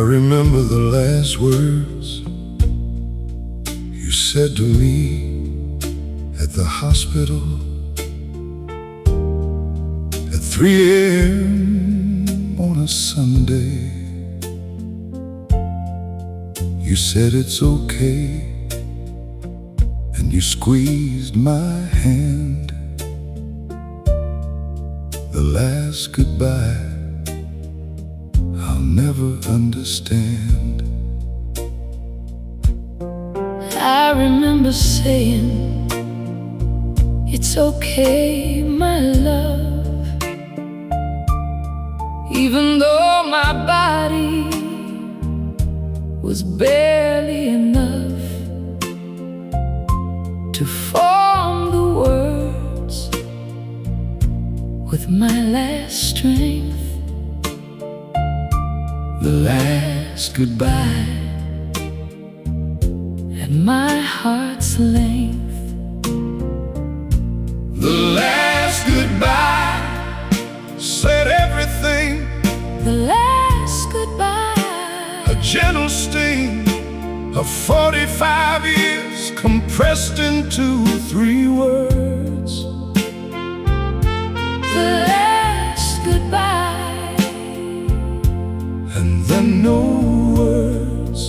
remember the last words you said to me at the hospital at 3 a.m. on a Sunday. You said it's okay, and you squeezed my hand. The last goodbye I'll never understand. I remember saying, it's okay, my love, even though my body was barely enough to form the words with my last strength. The last goodbye at my heart's length. The last goodbye said everything. The last goodbye, A gentle sting of 45 years compressed into 3 words. the last goodbye, And then no words.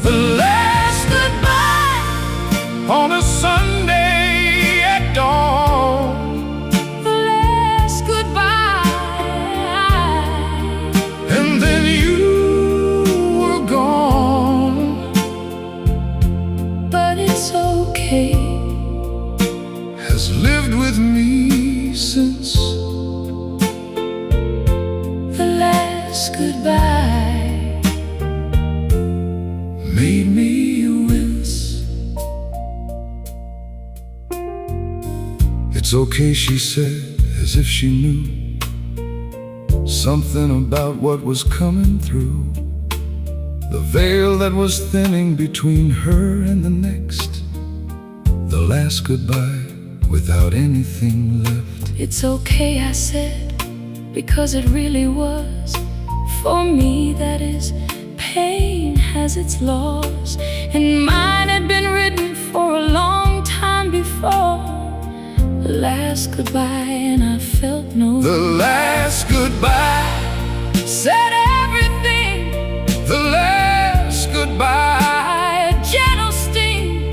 The last goodbye on a Sunday at dawn. the last goodbye, And then you were gone. but it's okay. Has lived with me since. The last goodbye Made me wince. It's okay, she said, as if she knew something about what was coming through. The veil that was thinning between her and the next. The last goodbye without anything left. It's okay, I said, because it really was. For me, that is, pain has its laws, and mine had been written for a long time before. The last goodbye, and I felt no. The last goodbye Said everything. The last goodbye, A gentle sting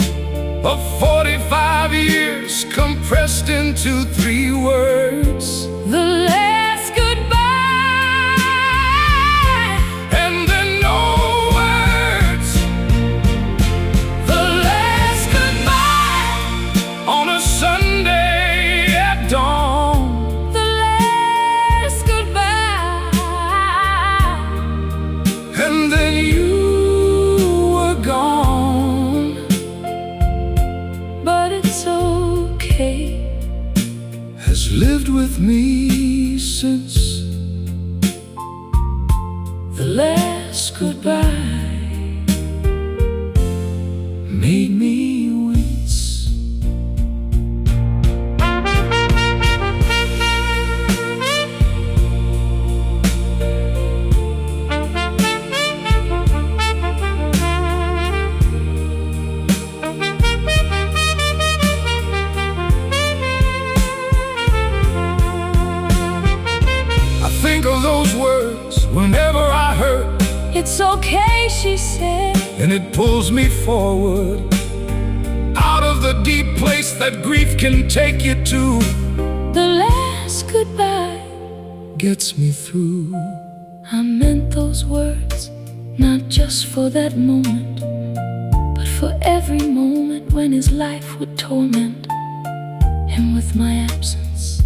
of 45 years compressed into 3 words. the last goodbye, And then no words. the last goodbye, On a Sunday at dawn. the last goodbye, And then you were gone. but it's okay. Has lived with me since. The last goodbye Made me wince. I think of those words whenever I hurt, It's okay, she said. and it pulls me forward out of the deep place that grief can take you to. The last goodbye, Gets me through. I meant those words, not just for that moment, but for every moment when his life would torment him with my absence.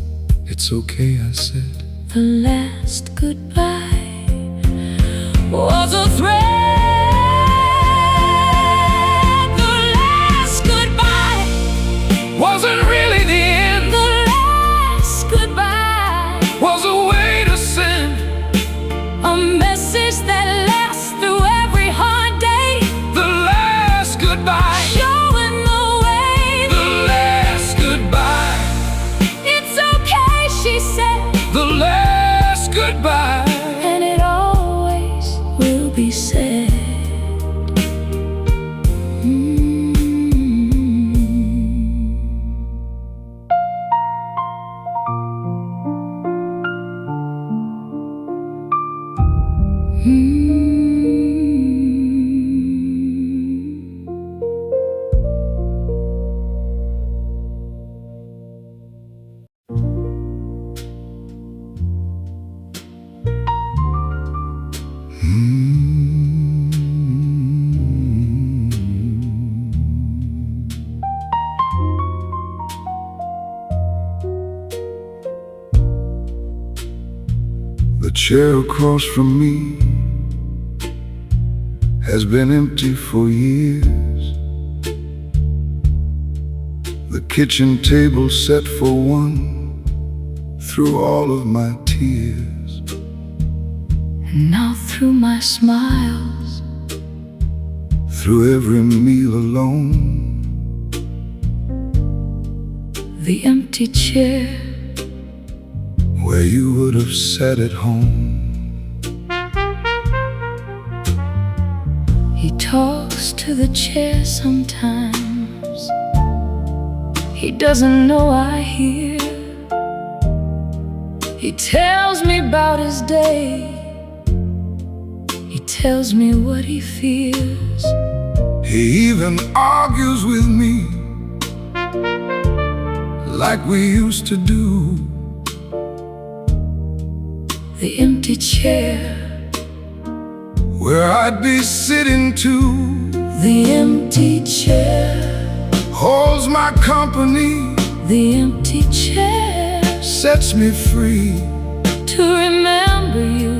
It's okay, I said. The last goodbye was a threat. The last goodbye Wasn't really the end. the last goodbye, Was a way to send. a message that lasts through every hard day, The last goodbye. showing the way. The last goodbye. It's okay, she said, The last goodbye. and it always chair across from me has been empty for years. The kitchen table set for one through all of my tears. And now through my smiles, through every meal alone, the empty chair where you would have sat at home. He talks to the chair sometimes. He doesn't know I hear. He tells me about his day. He tells me what he fears. He even argues with me like we used to do. The empty chair where I'd be sitting too. The empty chair holds my company. The empty chair sets me free to remember you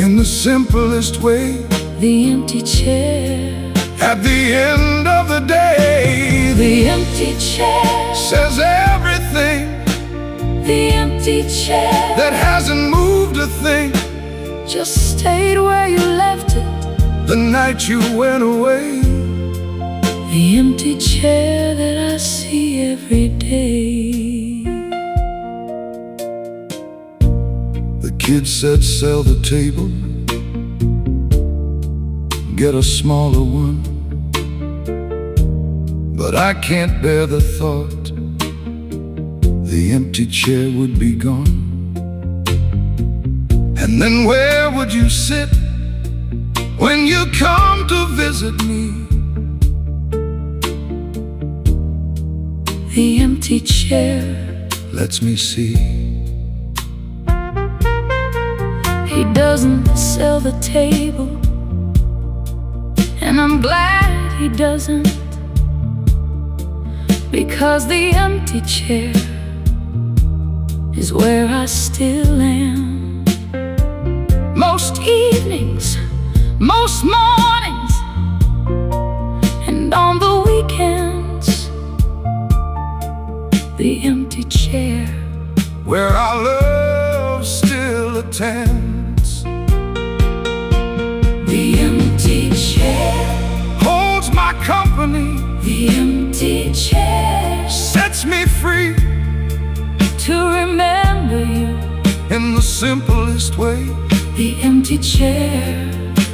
in the simplest way. The empty chair at the end of the day. The empty chair says everything. The empty chair that hasn't moved a thing, just stayed where you left it the night you went away. The empty chair that I see every day. The kid said sell the table, get a smaller one. But I can't bear the thought the empty chair would be gone. And then where would you sit when you come to visit me? The empty chair lets me see. He doesn't sell the table, and I'm glad he doesn't, because the empty chair is where I still am. Most evenings, most mornings, and on the weekends. The empty chair where our love still attends. The empty chair holds my company. The empty chair sets me free to remember you in the simplest way. The empty chair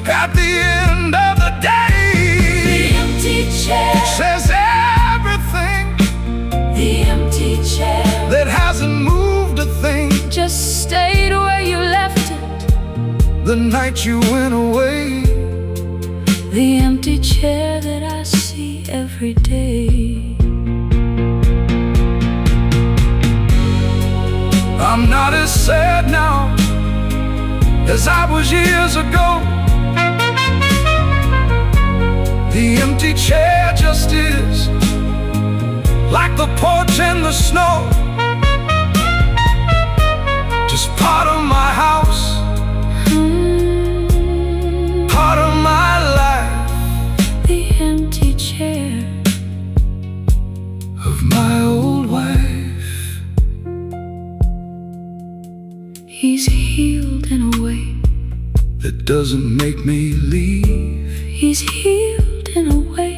at the end of the day. The empty chair says everything. The empty chair that hasn't moved a thing, just stayed where you left it the night you went away. The empty chair that I see every day. I'm not as sad now as I was years ago. The empty chair just is, like the porch and the snow, just part of my house, part of my life. The empty chair of my old wife. He's healed in a way that doesn't make me leave. He's healed in a way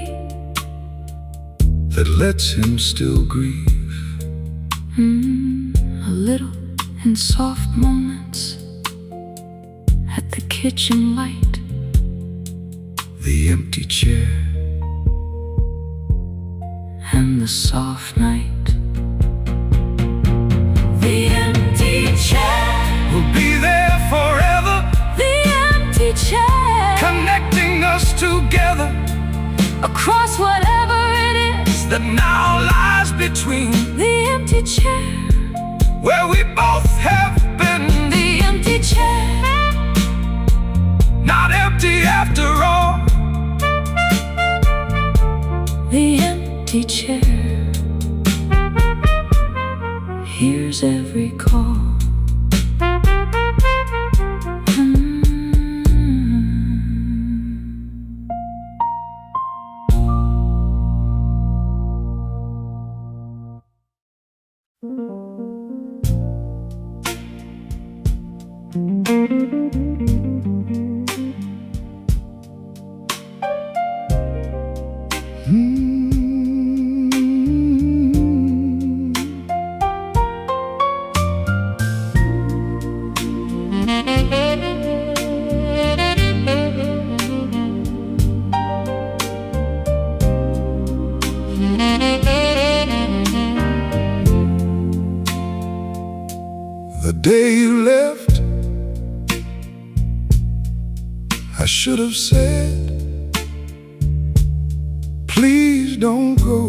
that lets him still grieve. A little in soft moments at the kitchen light. The empty chair and the soft night. The empty chair will be there forever. The empty chair connecting us together across whatever it is that now lies between. The empty chair where we both have been. The empty chair not empty after all. The empty chair hears every call. The day you left, I should have said, please don't go.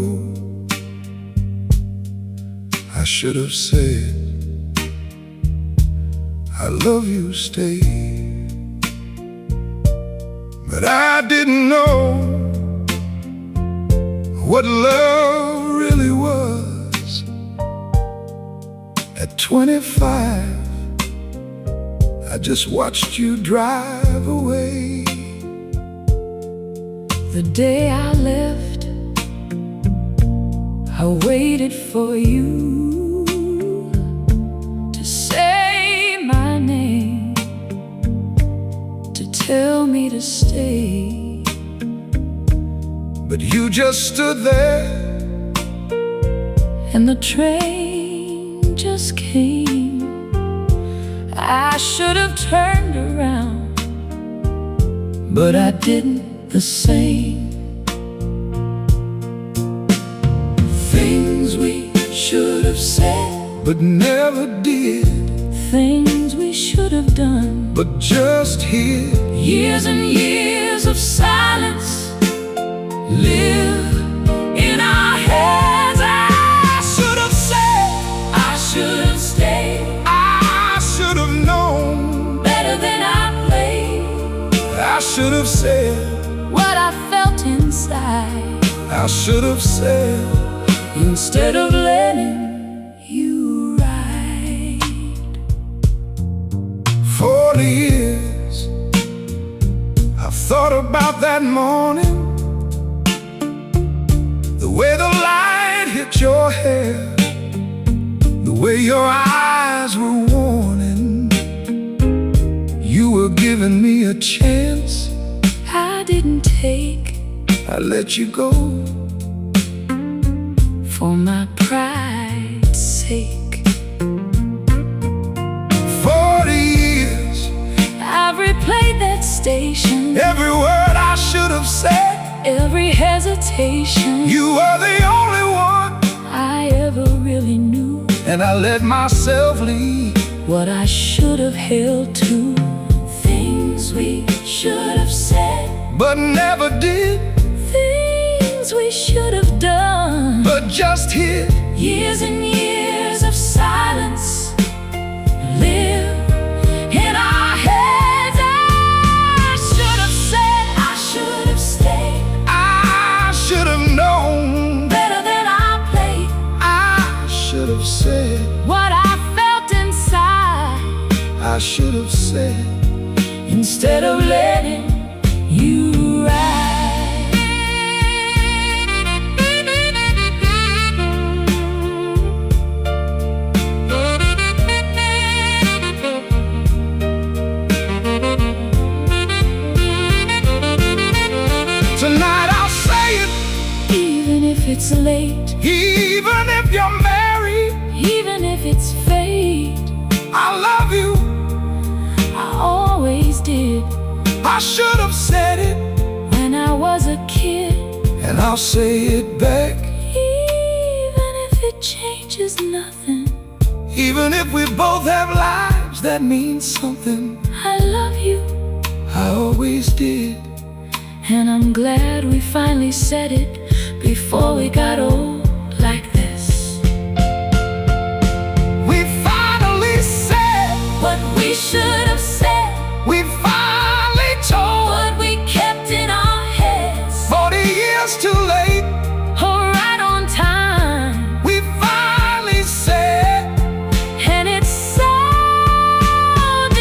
I should have said, I love you, stay. But I didn't know what love really was. At 25, I just watched you drive away. The day I left, I waited for you to say my name, to tell me to stay. But you just stood there, and the train just came. I should have turned around, but I didn't the same. Things we should have said, but never did. things we should have done, But just hid. years and years of silence live in our heads. I should have said, I should have stayed, I should have known. better than I played. I should have said, What I felt inside, I should have said, instead of letting you ride. 40 years I've thought about that morning, the way the light hit your hair, the way your eyes were warning. You were giving me a chance, I didn't take I let you go. for my pride's sake. 40 years, I've replayed that station, every word I should have said. every hesitation You were the only one, I ever really knew. and I let myself lead. What I should have held to, things we should have said, But never did, things we should have done. but just hid. Years and years of silence live in our heads. I should have said, I should have stayed, I should have known. better than I played. I should have said, What I felt inside, I should have said, instead of letting you ride. tonight I'll say it, Even if it's late, even if you're married. even if it's fate, I love you, I always did. I should have said it, When I was a kid, and I'll say it back. even if it changes nothing, Even if we both have lives that mean something, I love you, I always did. and I'm glad we finally said it before we got old like this. We finally said What we should have said, we finally told. what we kept in our heads, 40 years too late, oh, right on time. we finally said, And it's so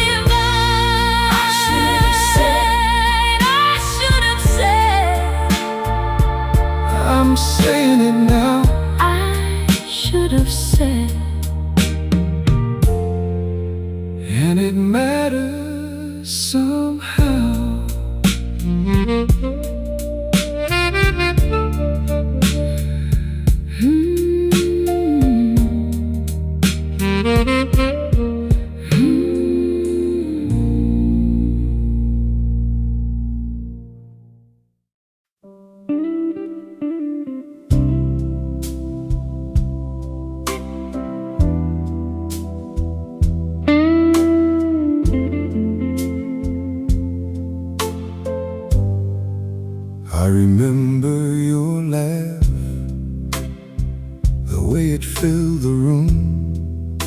divine. I should have said, I should have said, I'm saying it now. I should have said. And it matters. I remember your laugh, the way it filled the room.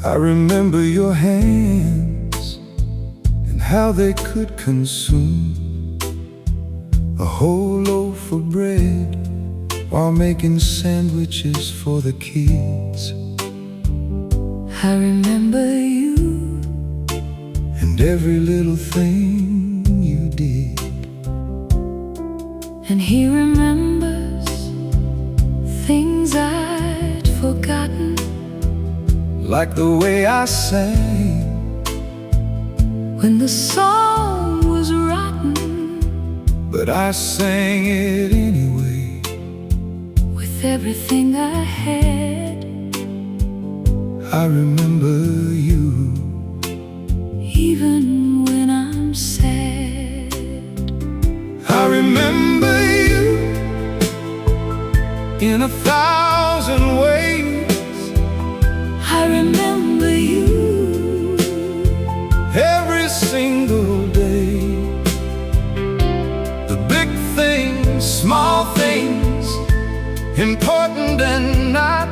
I remember your hands and how they could consume a whole loaf of bread while making sandwiches for the kids. I remember you and every little thing you did. And he remembers things I'd forgotten, like the way I sang when the song was rotten, but I sang it anyway. with everything I had. I remember you, even when I'm sad. I remember you in 1,000 ways. I remember you Every single day, the big things, small things, important and not.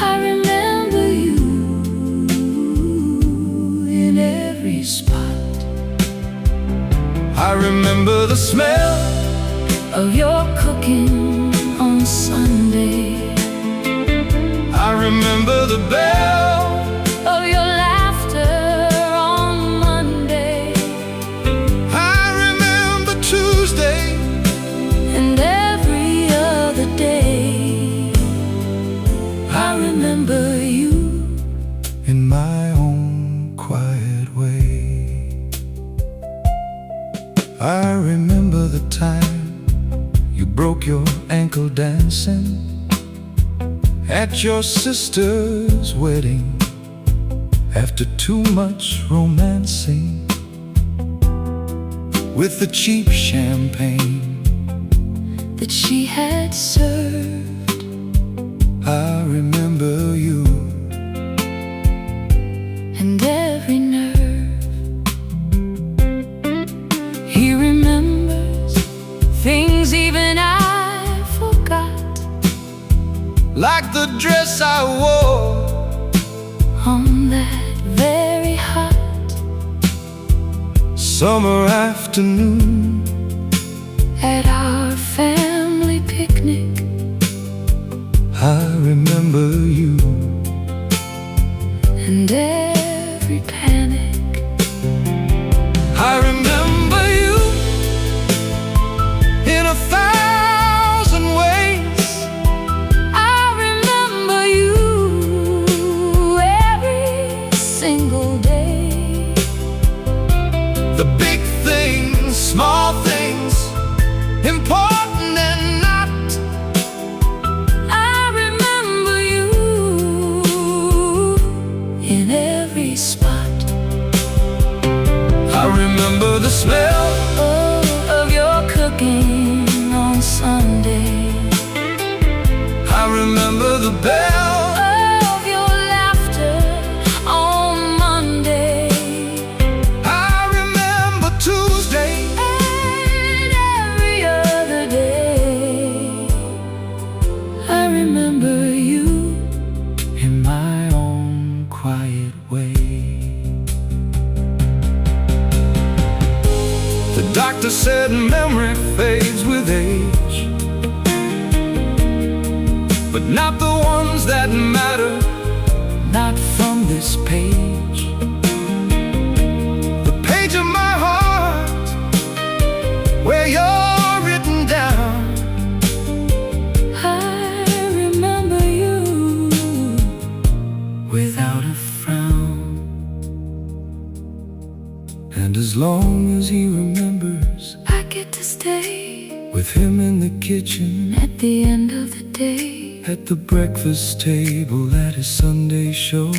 I remember you in every spot. I remember the smell of your cooking on Sunday. I remember the bell Of your laughter on Monday. I remember Tuesday And every other day. I remember you in my own quiet way. I remember the time you broke your ankle dancing at your sister's wedding after too much romancing with the cheap champagne that she had served. I remember you And every nerve. He remembers things even I forgot, like the dress I wore on that very hot summer afternoon at our family picnic. I remember you And every panic. I remember you in 1,000 ways. I remember you every single day. The big things, small things, important and not. I remember you in every spot. I remember the smell Of your cooking on Sunday. I remember the bell Of your laughter on Monday. I remember Tuesday And every other day. I remember you in my own quiet way. The doctor said memory fades with age, but not the ones that matter, not from this page. The page of my heart where you're written down. I remember you Without a frown. And as long as he remembers, I get to stay with him in the kitchen, at the end of the day. at the breakfast table, at his Sunday show,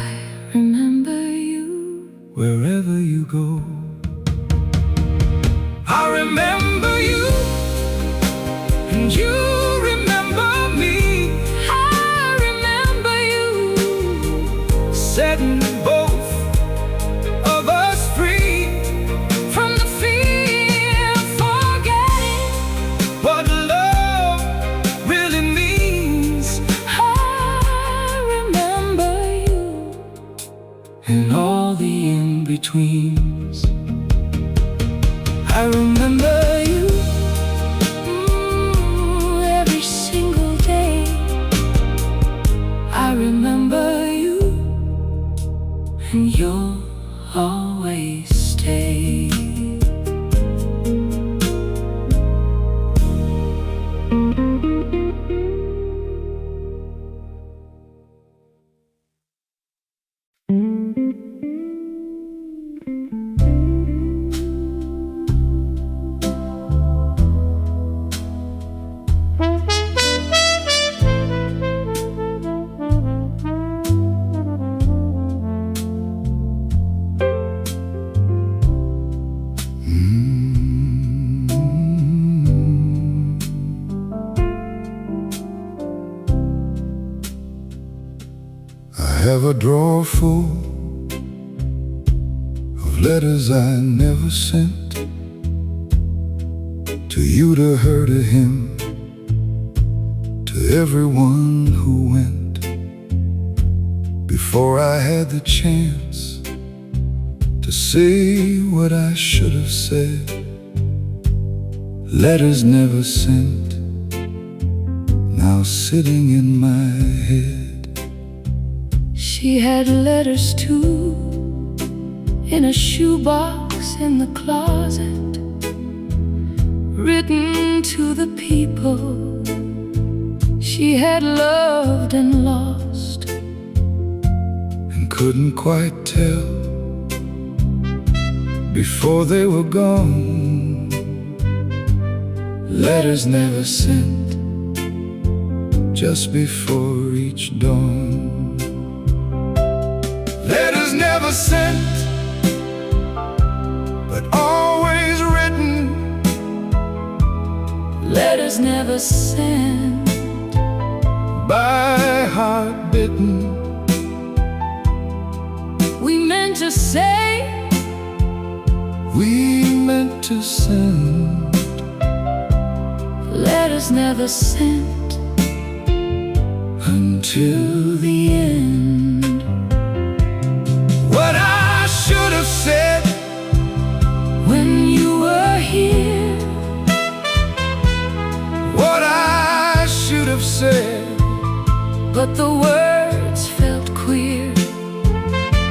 I remember you wherever you go. I remember you, and you remember me. I remember you setting both of us free from the fear and all the in-betweens. I remember you every single day. I remember you, and you'll always stay. I have a drawer full of letters I never sent, to you, to her, to him, to everyone who went before I had the chance to say what I should have said. Letters never sent, now sitting in my head. She had letters too, in a shoebox in the closet, written to the people she had loved and lost, and couldn't quite tell before they were gone. Letters never sent, just before each dawn. Letters never sent, but always written. Letters never sent, by heart bitten. we meant to say, we meant to send. letters never sent, until the end. What I should have said when you were here. What I should have said, But the words felt queer,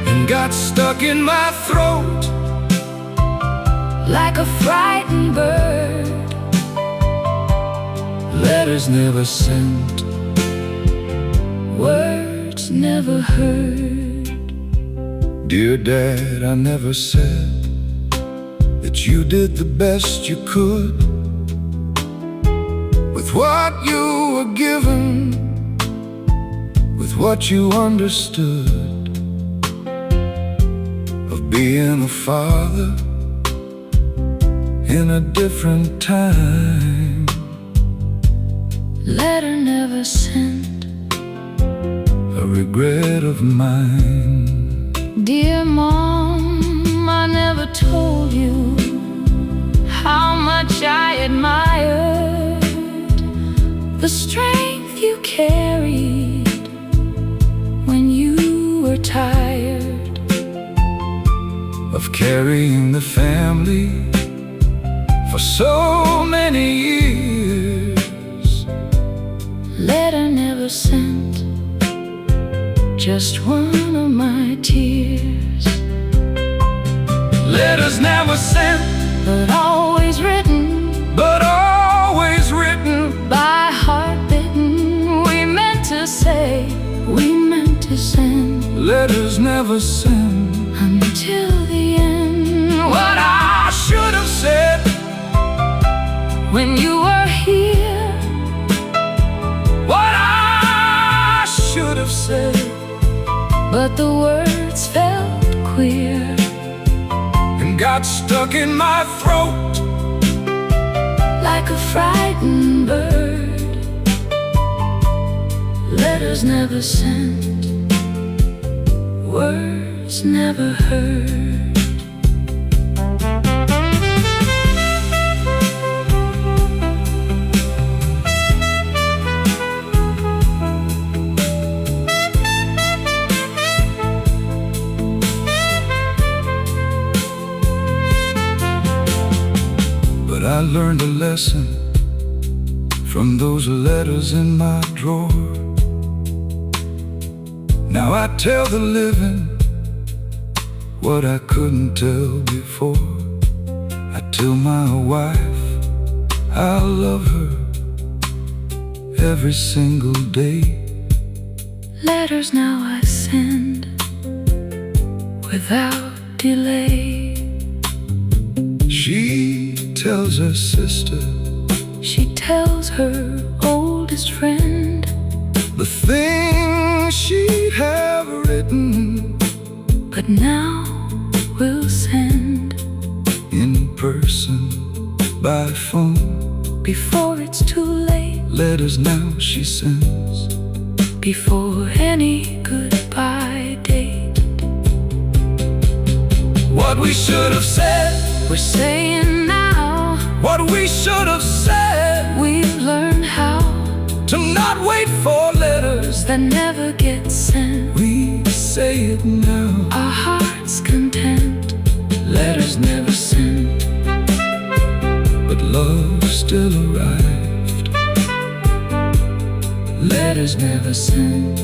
and got stuck in my throat like a frightened bird. Letters never sent, Words never heard. dear Dad, I never said that you did the best you could with what you were given, with what you understood of being a father in a different time. Letter never sent, A regret of mine. dear Mom, I never told you how much I admired the strength you carried when you were tired Of carrying the family for so many years. Letter never sent, just one of my tears. Letters never sent, But always written, but always written. by heart bitten. We meant to say, we meant to send, Letters never sent, until the end. what I should have said When you were here, what I should have said, but the words felt queer, and got stuck in my throat like a frightened bird. Letters never sent, words never heard. learned a lesson from those letters in my drawer. Now I tell the living what I couldn't tell before. I tell my wife I love her every single day. Letters now I send without delay. She tells her sister, she tells her oldest friend, the things she'd have written, but now we'll send in person, by phone. Before it's too late, letters now she sends, before any goodbye date. What we should have said, we're saying now. What we should have said, we've learned how to not wait for letters that never get sent. We say it now, our heart's content. Letters never sent, but love still arrived. Letters never sent,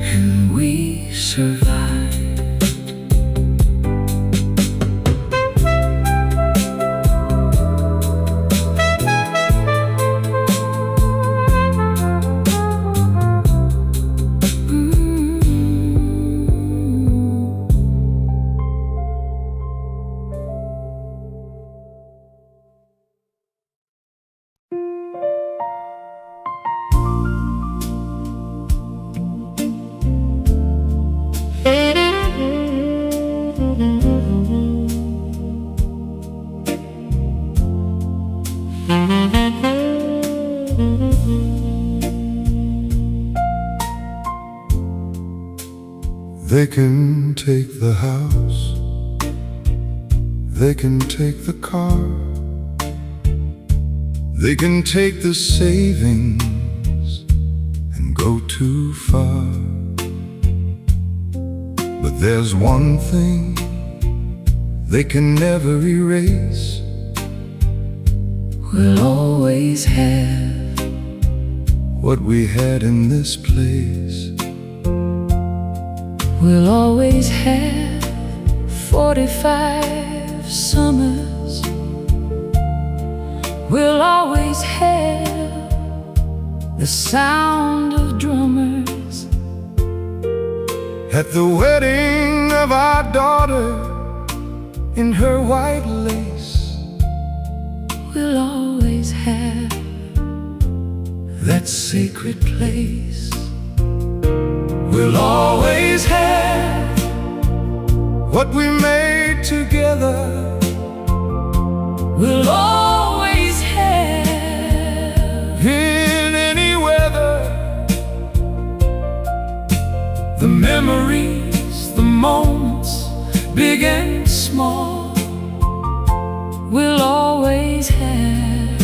and we survived. They can take the house, they can take the car, they can take the savings and go too far. But there's one thing they can never erase. We'll always have what we had in this place. We'll always have 45 summers. We'll always have the sound of drummers at the wedding of our daughter in her white lace. We'll always have that sacred place. We'll always have what we made together. We'll always have, in any weather, the memories, the moments, big and small. We'll always have,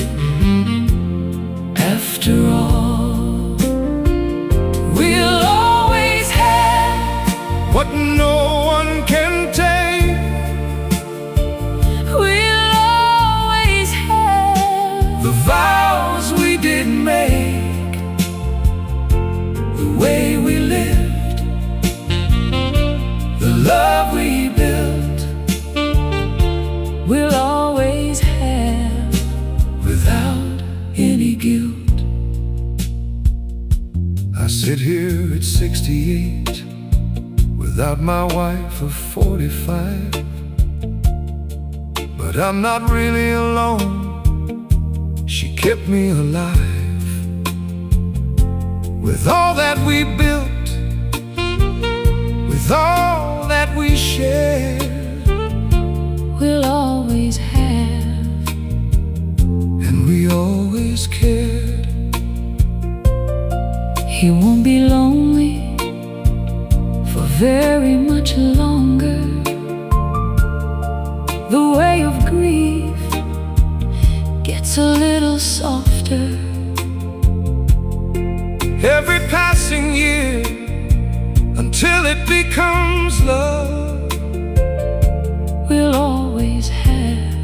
after all. We'll always have what no one can take. we'll always have The vows we did make, the way we lived, the love we built. we'll always have without any guilt. I sit here at 68 without my wife of 45, but I'm not really alone. She kept me alive. With all that we built, with all that we shared, we'll always have, and we always cared. he won't be lonely for very much longer. The way of grief gets a little softer. Every passing year, until it becomes love, We'll always have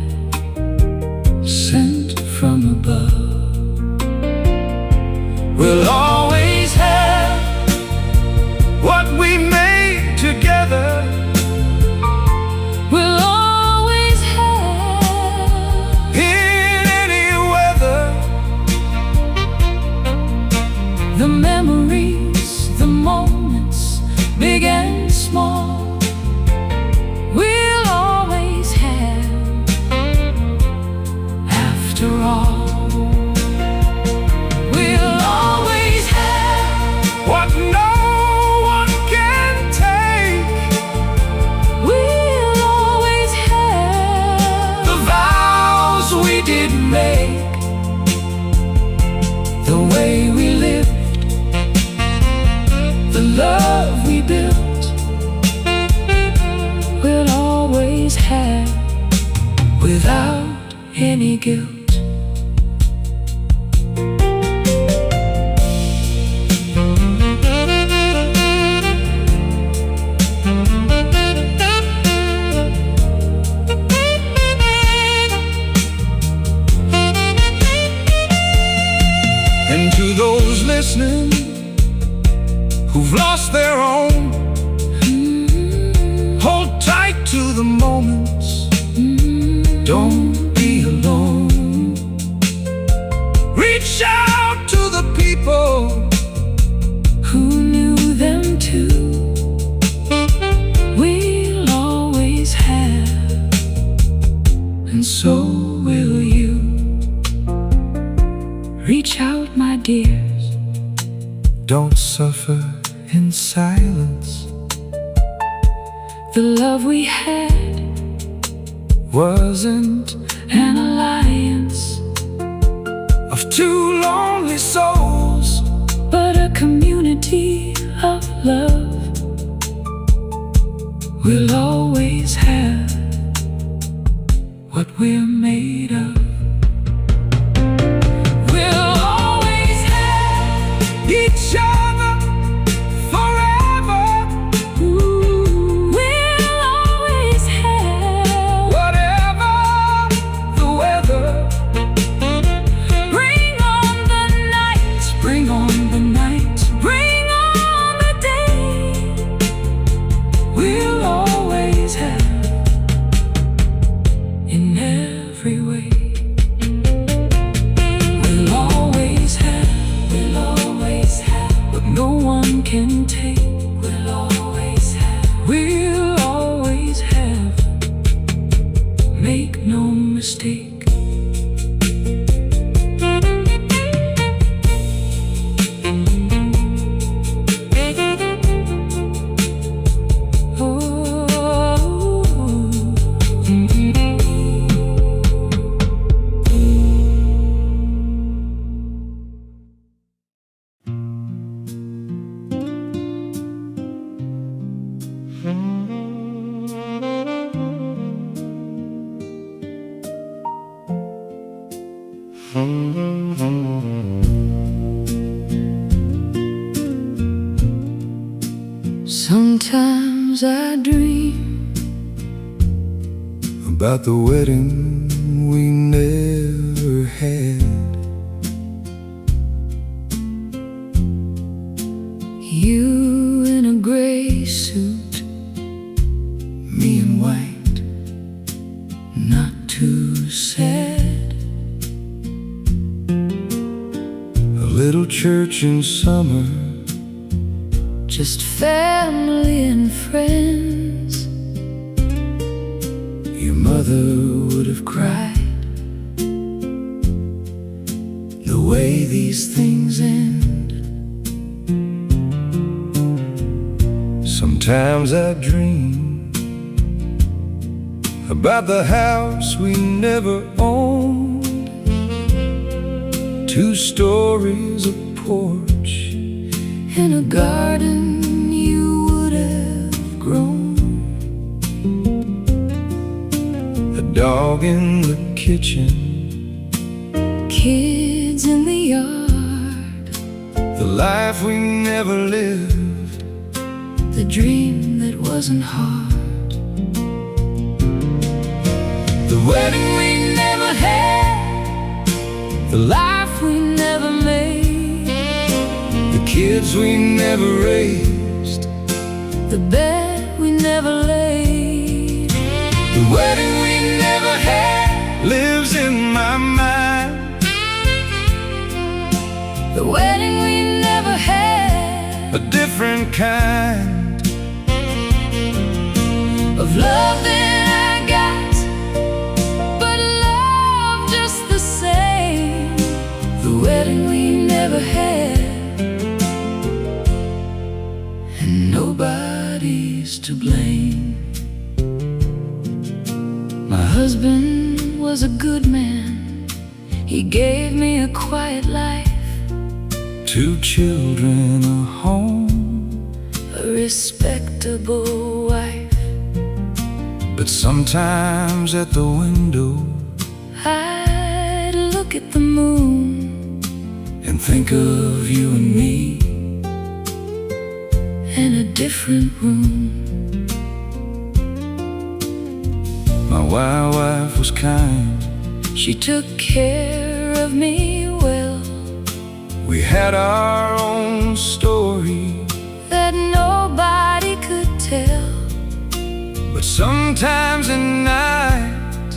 any guilt. And to those listening who've lost their own, hold tight to the moments, don't be alone. Reach out to the people who knew them too. We'll always have, and so will you. Reach out, my dears. Don't suffer in silence. The love we had wasn't an alliance of two lonely souls, but a community of love. We'll always have what we're made of. We'll always have each other forever. Ooh, we'll always have Whatever the weather, bring on the night, bring on the night, bring on the day. we'll always have In every way. we'll always have What no one can take. we'll always have We'll always have. Make no mistake. Sometimes I dream about the wedding we never had. you in a gray suit, Me in white, not too sad. a little church in summer, Just family and friends. your mother would have cried the way these things end. Sometimes I dream about the house we never owned, 2 stories, a porch, In a garden you would have grown. a dog in the kitchen, Kids in the yard. the life we never lived, The dream that wasn't hard. the wedding we never had, The life we never made. the kids we never raised, The bed we never laid. the wedding we never had lives in my mind. The wedding we never had. A different kind Of love that I got, but love just the same. The wedding we never had, and nobody's to blame. My husband was a good man. He gave me a quiet life, 2 children, a home, a respectable wife. but sometimes at the window I at the moon and think of you and me in a different room. My wife was kind. She took care of me well. We had our own story that nobody could tell. But sometimes at night,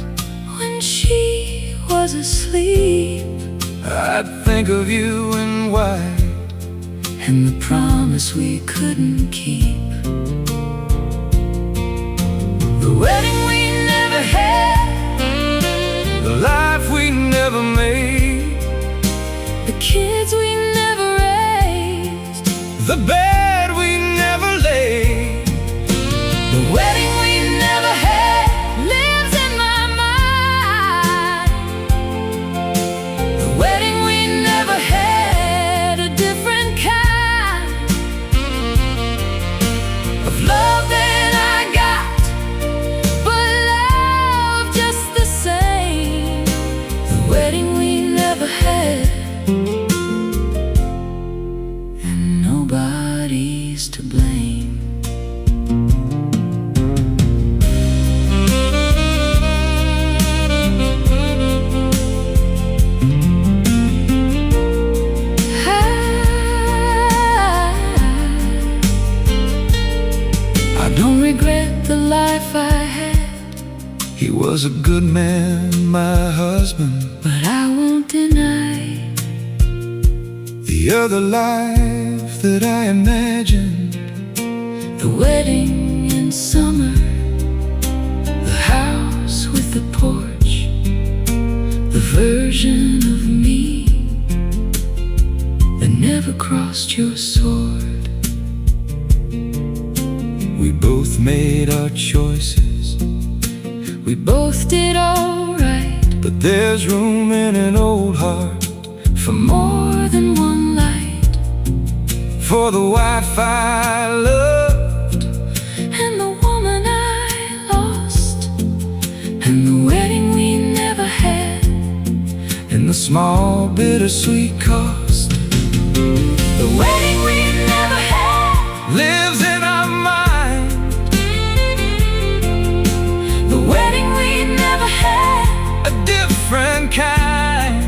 when she was asleep, I'd think of you in white and the promise we couldn't keep. The wedding we never had, the life we never made, the kids we never raised, the bed we never laid. the wedding we never had lives in my mind. The wedding we never had, a different kind of love that I got, but love just the same. The wedding we never had, and nobody's to blame. I don't regret the life I had, He was a good man, my husband. but I won't deny The other life that I imagined, the wedding in summer, the house with the porch, the version of me that never crossed your sword. we both made our choices, We both did alright, but there's room in an old heart for more than one light, for the wife I loved and the woman I lost, and the wedding we never had, and the small bittersweet cost. the wedding we never had, Lives in our mind, the wedding we never had, a different kind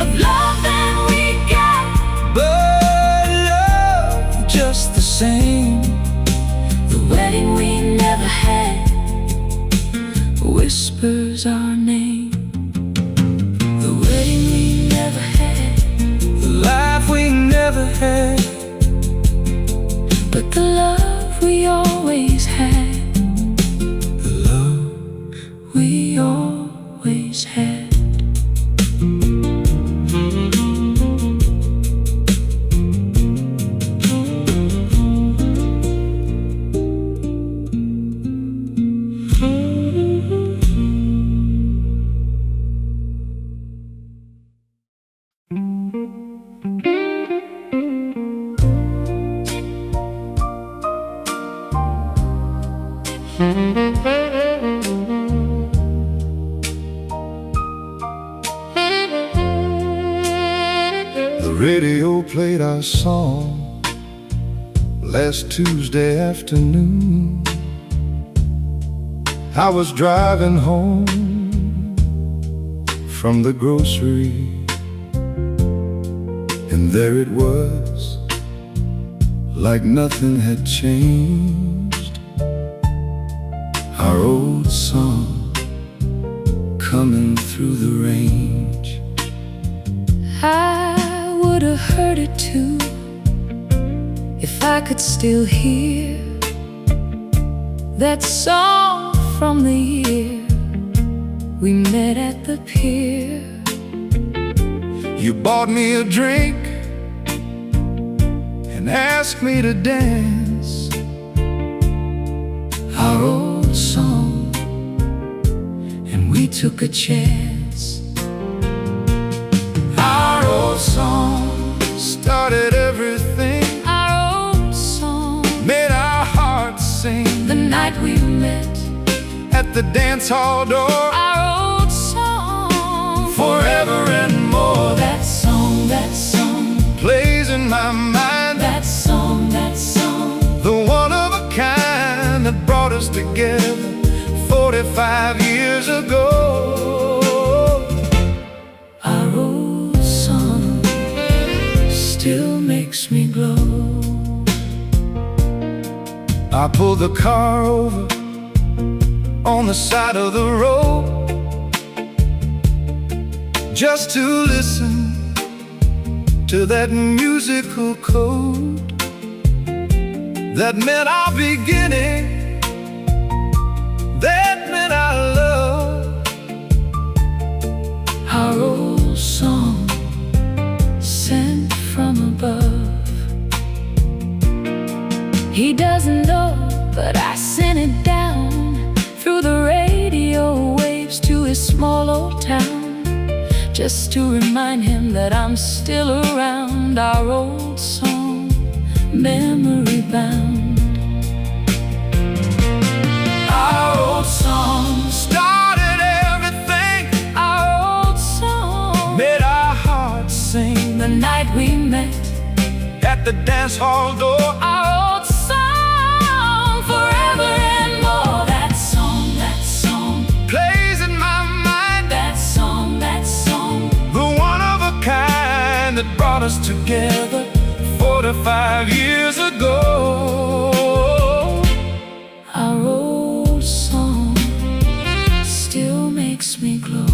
of love that we got, but love just the same. the wedding we never had, whispers our name. The wedding we never had, The life we never had, but the love we always had, the love we always had. The radio played our song last Tuesday afternoon. I was driving home from the grocery, and there it was, like nothing had changed. Our old song coming through the range. I would have heard it too if I could still hear that song from the year we met at the pier. You bought me a drink and asked me to dance. Our old song, and we took a chance. Our old song started everything, Our old song, made our hearts sing. the night we met At the dance hall door, our old song, us together 45 years ago. Our old song still makes me glow. I pulled the car over on the side of the road just to listen to that musical code that meant our beginning, that meant our love. Our old song sent from above. He doesn't know, but I sent it down through the radio waves to his small old town, just to remind him that I'm still around. Our old song, memory bound. Our old song started everything. Our old song made our hearts sing the night we met at the dance hall door. Our old song, forever and more. That song plays in my mind. That song, the one of a kind that brought us together 45 years ago. Our old song still makes me glow.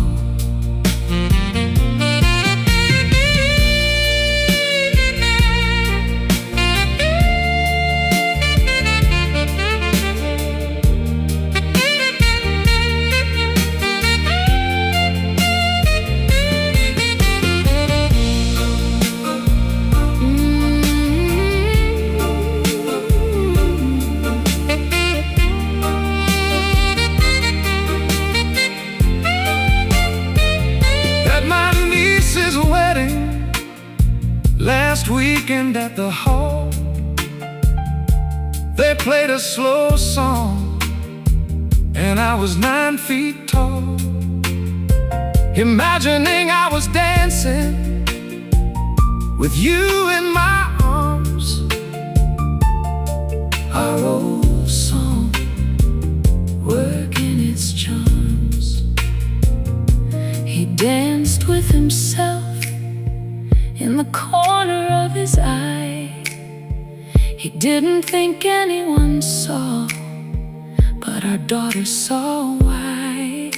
Last weekend at the hall, they played a slow song, and I was 9 feet tall, imagining I was dancing with you in my arms. Our old song working its charms. He danced with himself in the corner of his eye. He didn't think anyone saw, but our daughter saw why.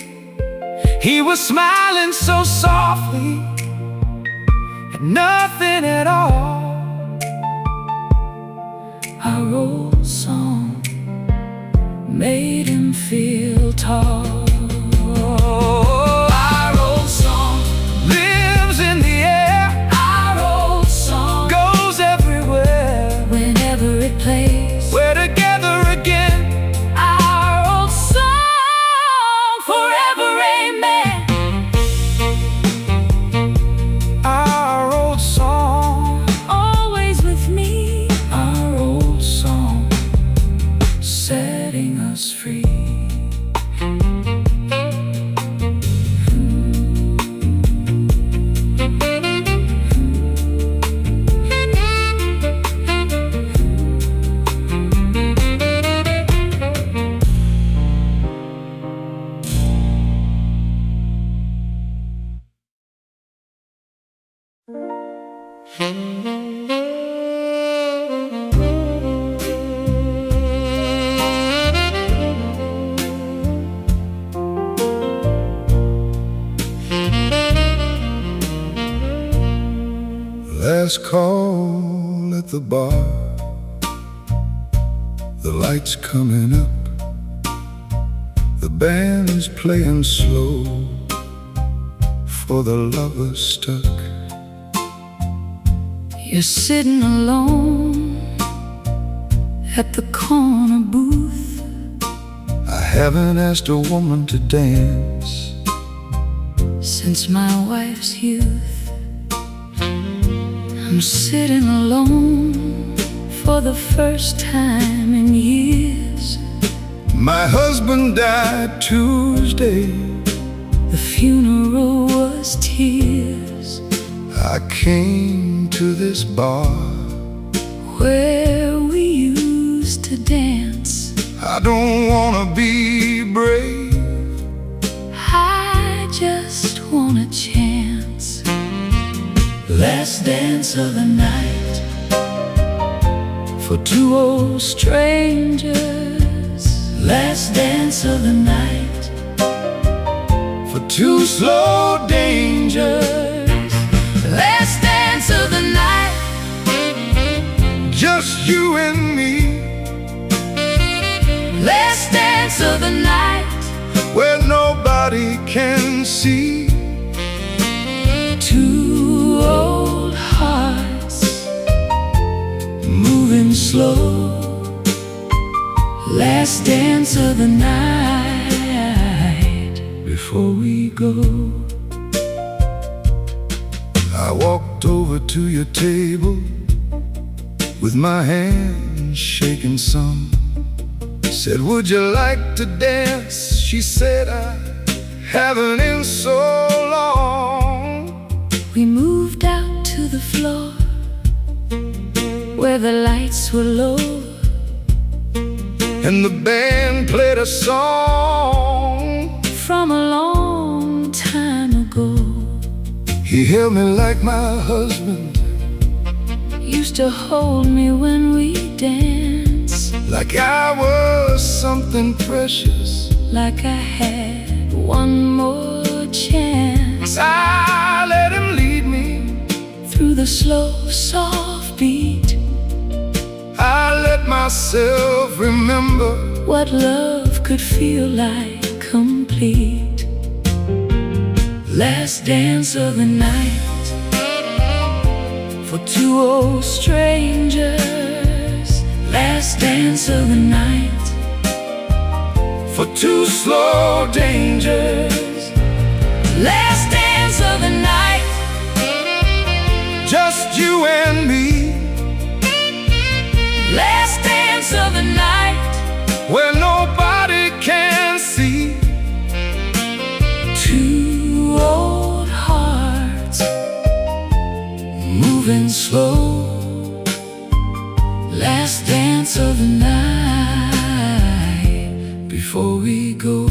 He was smiling so softly at nothing at all. Our old song made him feel tall. We're together again. Our old song, forever amen. Our old song, always with me. Our old song, setting us free. Last call at the bar, the lights coming up, the band is playing slow for the lovers stuck. You're sitting alone at the corner booth. I haven't asked a woman to dance since my wife's youth. I'm sitting alone for the first time in years. My husband died Tuesday. The funeral was tears. I came to this bar where we used to dance. I don't wanna be brave. I just want a chance. Last dance of the night for two old strangers. Last dance of the night For two slow dangers. Last dance of the night, Just you and me. last dance of the night, Where nobody can see. two old hearts moving slow. Last dance of the night Before we go, I walked over to your table with my hand shaking some. Said, would you like to dance? She said, I haven't in so long. We moved out to the floor where the lights were low, And the band played a song from a long time ago. He held me like my husband, Used to hold me when we danced, like I was something precious. like I had one more chance. I let him lead me. Through the slow, soft beat, I let myself remember what love could feel like, complete. Last dance of the night for two old strangers. Last dance of the night for two slow dangers. last dance of the night, Just you and me. last dance of the night, Where nobody can see. two old hearts moving slow. Last dance of the night Before we go,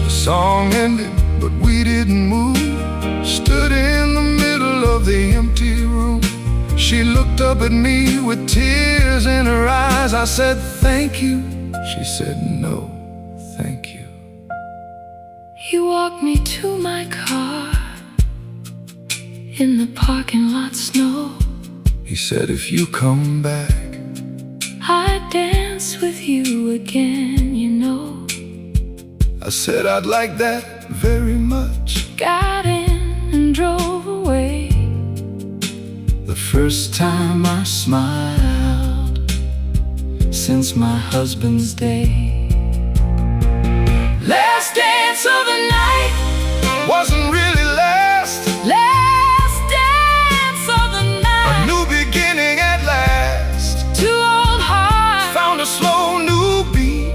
the song ended, but we didn't move. Stood in the middle of the empty room. She looked up at me with tears in her eyes. I said, thank you. She said, no, thank you. He walked me to my car in the parking lot snow. He said, if you come back, I'd dance with you again, you know. I said, I'd like that very much. Got in and drove away. The first time I smiled since my husband's day. Last dance of the night, Wasn't really last, last dance of the a night, new beginning at last. two old hearts, Found a slow new beat,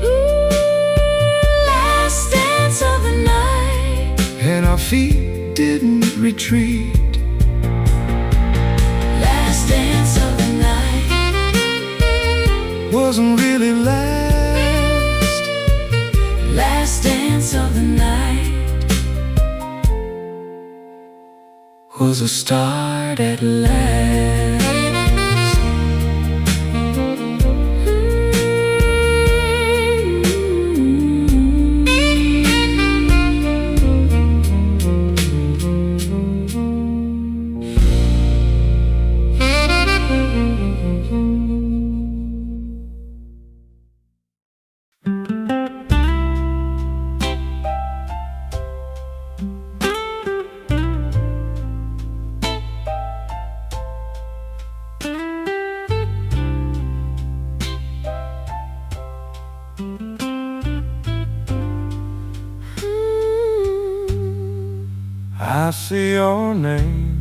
last dance of the night, and our feet didn't retreat. last dance of the night, Wasn't really last, last dance of the night, was a start at last. I see your name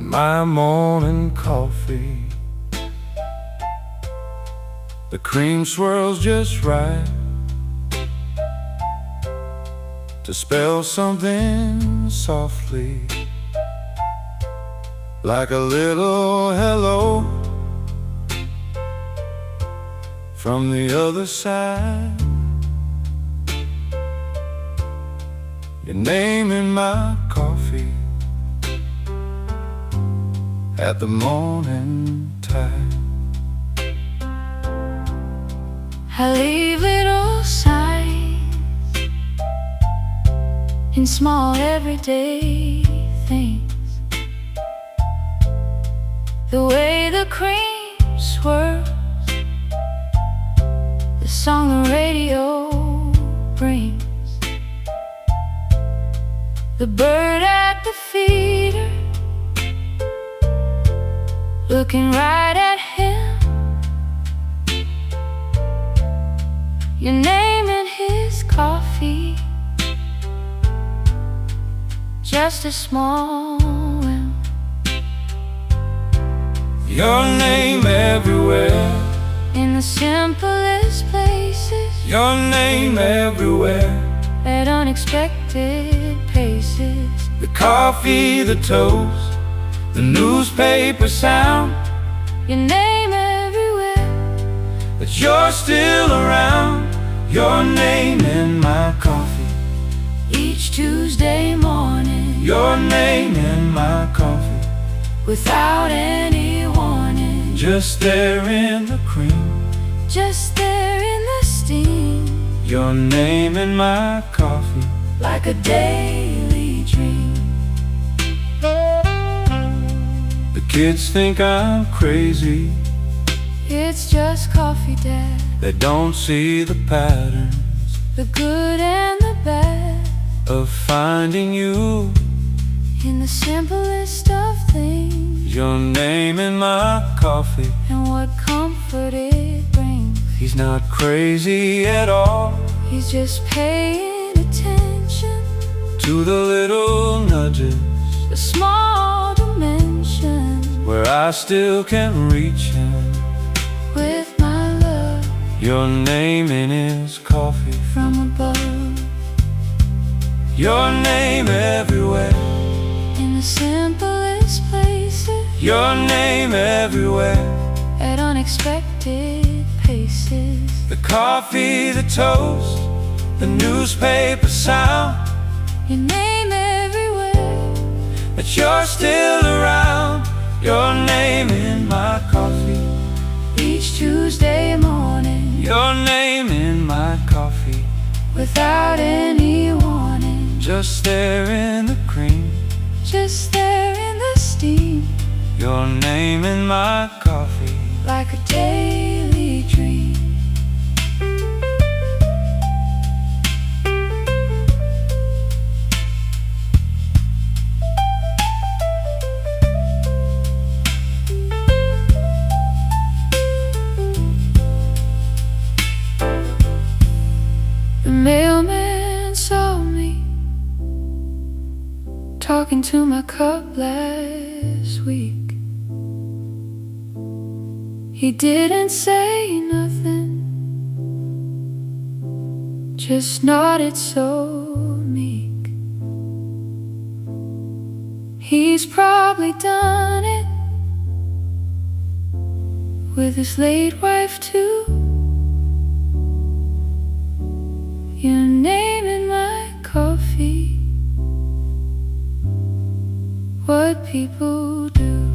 and my morning coffee. The cream swirls just right to spell something softly, like a little hello from the other side. Your name in my coffee at the morning tide. I leave little signs in small everyday things. The way the cream swirls, the song the radio brings, the bird at the feeder looking right at him. Your name in his coffee, just a small well. Your name everywhere, In the simplest places, your name everywhere. at unexpected paces. The coffee, the toast, the newspaper sound, Your name everywhere, that you're still around. Your name in my coffee, each Tuesday morning, your name in my coffee. without any warning, Just there in the cream, just there in the steam, your name in my coffee. like a daily dream. The kids think I'm crazy, It's just coffee, Dad, they don't see the patterns the good and the bad, of finding you. in the simplest of things, Your name in my coffee. and what comfort it brings. He's not crazy at all, He's just paying attention, to the little nudges the small dimensions, where I still can reach him. with my love Your name in his coffee, from above. your name everywhere, In the simplest places, your name everywhere. at unexpected paces. The coffee, the toast, the newspaper sound, Your name everywhere, that you're still around. Your name in my coffee, each Tuesday morning, your name in my coffee. without any warning, Just there in the cream, just there in the steam, your name in my coffee. like a daily dream. The mailman saw me talking to my cup last week. He didn't say nothing, just nodded so meek. He's probably done it with his late wife too. Your name in my coffee, what people do.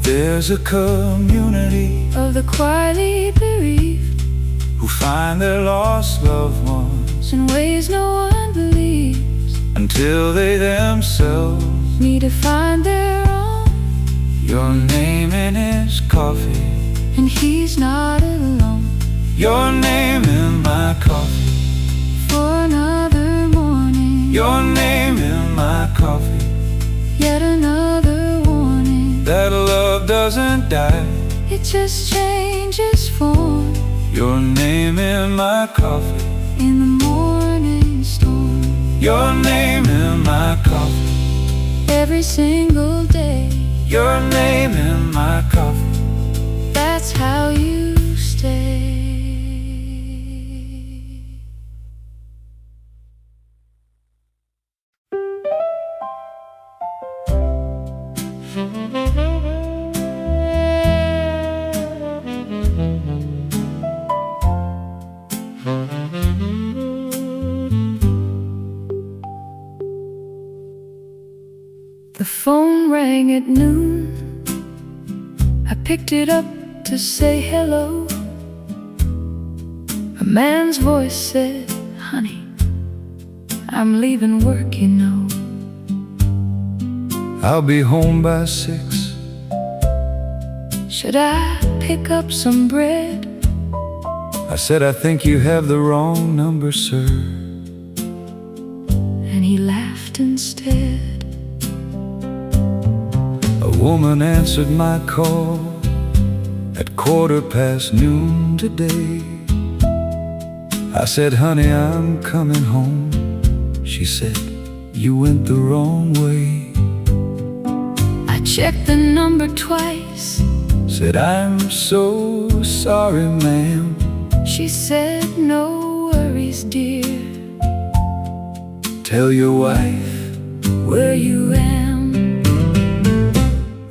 There's a community Of the quietly bereaved, who find their lost loved ones in ways no one believes, until they themselves need to find their own. your name in his coffee, And he's not alone, your name in my coffee, for another morning, your name in my coffee. yet another warning, That love doesn't die, it just changes form. your name in my coffee, In the morning storm, your name in my coffee. every single day. Your name in my coffee. That's how you stay. The phone rang at noon. I picked it up to say hello. A man's voice said, "Honey, I'm leaving work, you know. I'll be home by 6. Should I pick up some bread?" I said, "I think you have the wrong number, sir." And he laughed instead. A woman answered my call at noon today. I said, "Honey, I'm coming home." She said, "You went the wrong way." I checked the number twice. Said, "I'm so sorry, ma'am." She said, "No worries, dear. Tell your wife Where you am."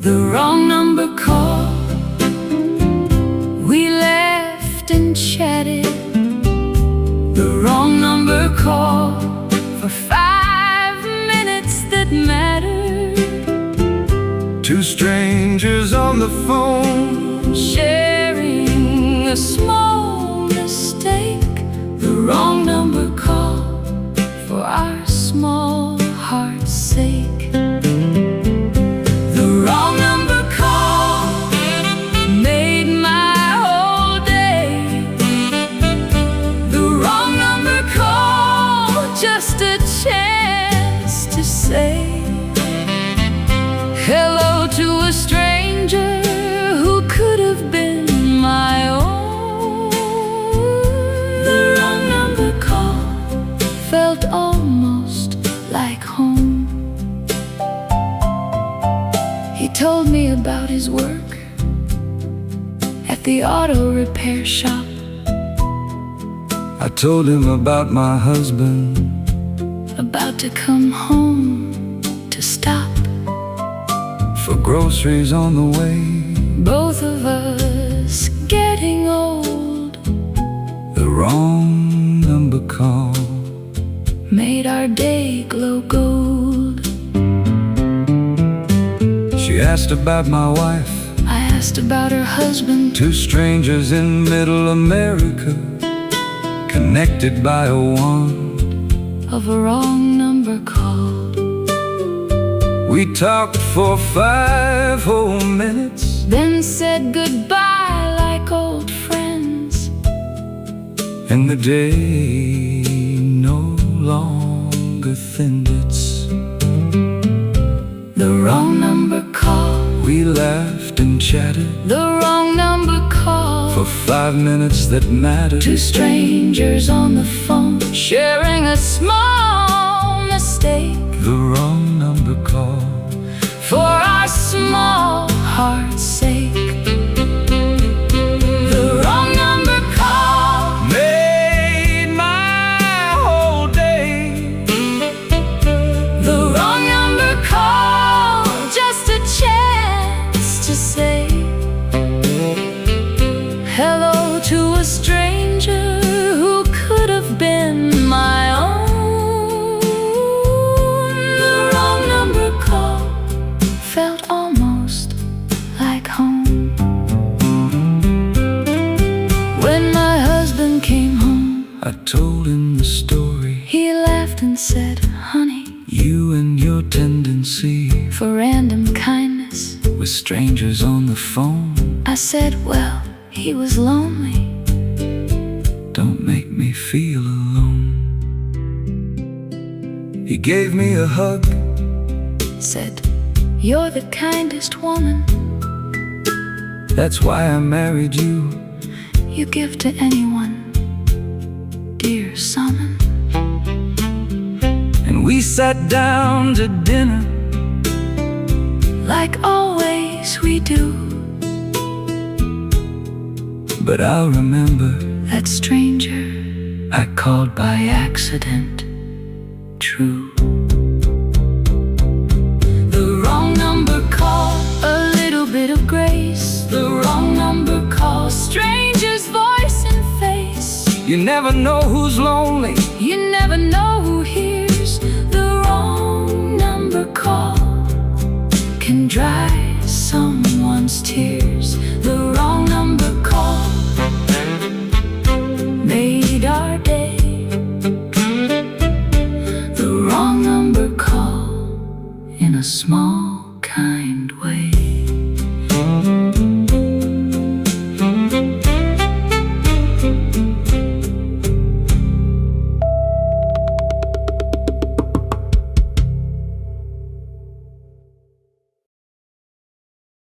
The wrong number called. We laughed and chatted. The wrong number called for 5 minutes that mattered. two strangers on the phone, sharing a small mistake. The wrong number called for our small heart's sake. The wrong number called made my whole day. The wrong number called, just a chance to say hello to a stranger who could have been my own. The wrong number called felt almost like home. He told me about his work at the auto repair shop. I told him about my husband, About to come home to stop. for groceries on the way. Both of us getting old. The wrong number call Made our day glow gold. She asked about my wife, I asked about her husband. two strangers in middle America, connected by a wand Of a wrong number called. We talked for 5 whole minutes, Then said goodbye like old friends. and the day no longer thinned its. The wrong number called. We laughed and chatted The wrong number called. for 5 minutes that mattered. Two strangers on the phone, sharing a small mistake. The wrong number call For our small heart's sake. The wrong number called made my whole day. The wrong number called, just a chance to say hello to a stranger who could have been my own. The wrong number called felt almost like home. When my husband came home, I told him the story, he laughed and said, "Honey, you and your tendency for random kindness." with strangers on the phone. I said, "Well, he was lonely." Don't make me feel alone. He gave me a hug, Said, "You're the kindest woman. that's why I married you. You give to anyone, dear Simon." And we sat down to dinner like always we do. But I'll remember that stranger I called by accident. True. The wrong number call, a little bit of grace. The wrong number call, stranger's voice and face. You never know who's lonely, you never know who hears. The wrong number call can dry someone's tears. The wrong number call made our day. The wrong number call in a small kind